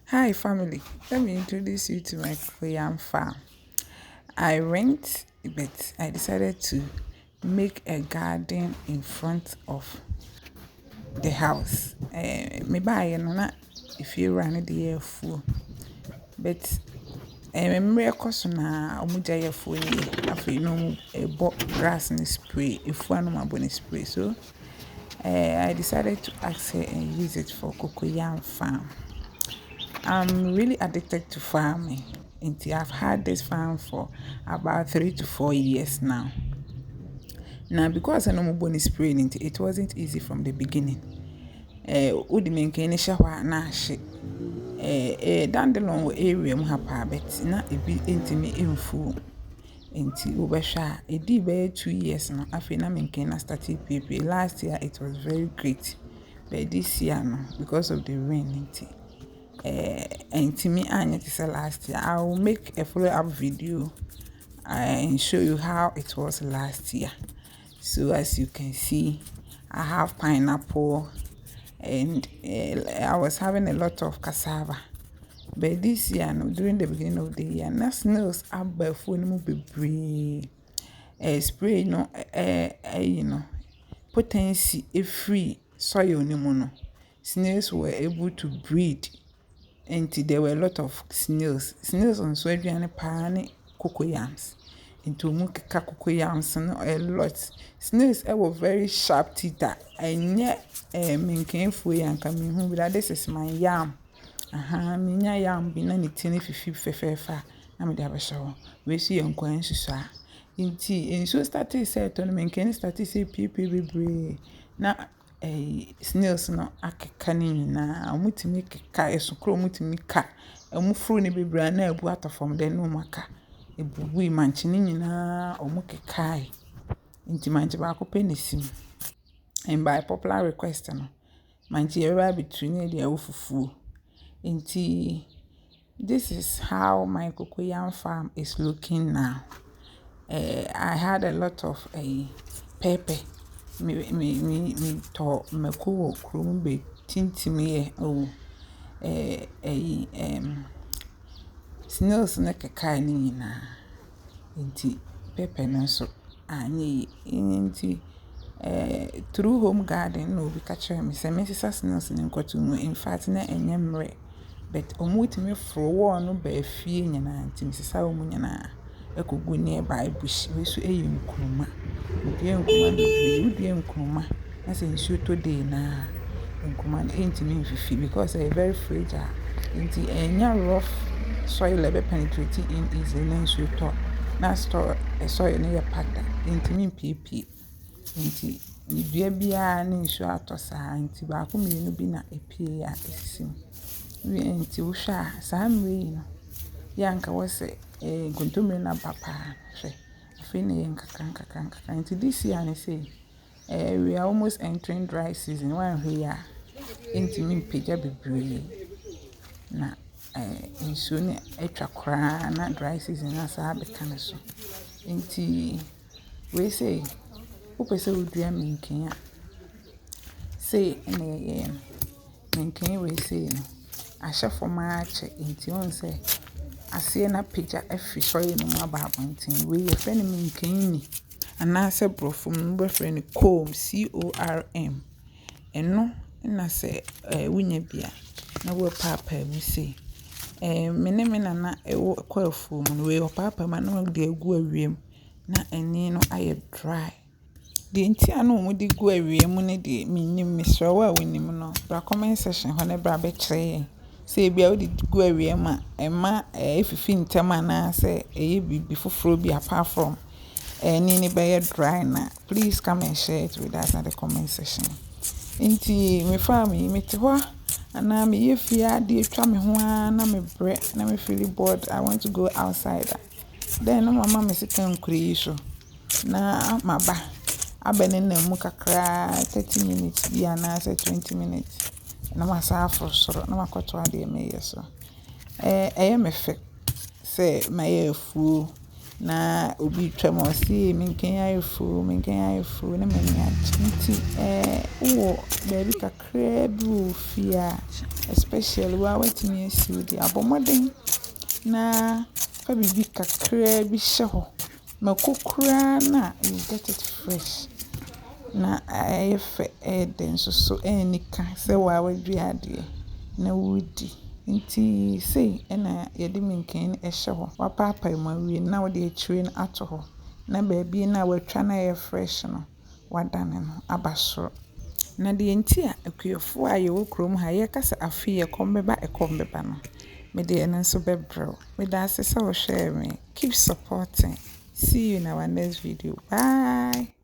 Hi family, let me introduce you to my cocoyam farm. I rent, but I decided to make a garden in front of the house. Me buy na if you run the air full, but me cost na omuja air full ni afi no grass and spray if one no ma spray so I decided to ask her and use it for cocoyam farm. I'm really addicted to farming. I've had this farm for about 3 to 4 years now. Now, because I know my spraying, it wasn't easy from the beginning. Udi menkeni shahwa na she. Down the long area mu hapa but na ebi intimi info. Inti ubesha edi be 2 years now. Afi na menkeni na started pepe. Last year it was very great. But this year no, because of the rain and to me and say last year. I will make a follow-up video and show you how it was last year. So as you can see, I have pineapple and I was having a lot of cassava. But this year, no, during the beginning of the year, na snails up by phone be spray potency free soil no. Snails were able to breed. And there were a lot of snails. Snails on Swedish and cocoyams. Into mukika cocoyams no a lot. Snails were very sharp teeth. And yet, minkin fui and coming home with this is my yam. Minya yam be nani tini fefa. I'm the abashaw. We see on Quensusa. Inti, and so started say to minkin started say peepee. Na snails no akeka ni nyina omutimi keka esokro omutimi ka omufuru ne bebra na abu atofom de no maka ebubu manche ni nyina omukekai nti manche ba ko penesim and by popular request no manche everybody between the awufufu nti this is how my cocoyam farm is looking now. I had a lot of pepper me to mako krum be tintimi snails na keka ni nyina nti pepper no so anye nti through home garden no bi catch me say Mrs. Snails ni nkwatu mu in fact na enyemre but omutimi fro no ba fie nyina nti Mrs. Omu nyina ekogu nearby bush we so nkruma udie nkruma na say nsuo to dey na nkruma ntimi mfifi because very fragile nti enya rough soil be penetrate in easily na nsuo to na store soil na packed ntimi mpipi nti dua bia na nsuo atosa nti ba ko mienu bi na epie ya esim we nti wo hwa saa mre no yanka wose guntumre na papa hwe afi na yanka nti this year I say we are almost entering dry season one here nti mi peja bebre na nsuo ne atwa kra na dry season na saa beka ne so nti we say upese udua minkin a say ene minkin we say no ahye foma ache nti on say ase na peja afi soye no ma ba abontin we ye fe ne minkin ni ana se brofum be fe ne corm CORM eno na se wunya bia na wo papa mu say me na ewo kwafu mu we papa ma na de agu awiem na eni no aye dry de nti anu mu de gu awiem ne de minim misro wa wonim no bra comment section ho ne bra be kire say bia wo de gu awiem a ema efifi ntema na say eye bibi foforo bi apart from eni ne be dry na please come and share it with us in the comment section nti me family me te ho ana me yefia de atwa me ho na me bre na me feel bored I want to go outside then no mama me sikan kuri so na maba abene na mu kakra 30 minutes bia na say 20 minutes na masa for soro na makoto ade me yeso me fe say my fu na obi twam osi menken ayefu na mani achinti wo baby kakra bi wo fia especially wa watimi asiu di abomoden na fa bibi kakra bi hye ho makokura na you get it fresh na ayefe den so enika se wa wadua de na wudi nti sei na yedi menken ehye ho wapapa mu awie na wo de akire no ato ho na baby na watwa na ye fresh no wadane no abasoro na de nti a akuyefo a ye wo krom ha ye kasa afi ye kombeba no me de eno so bebro me da asesa wo share me keep supporting see you in our next video bye.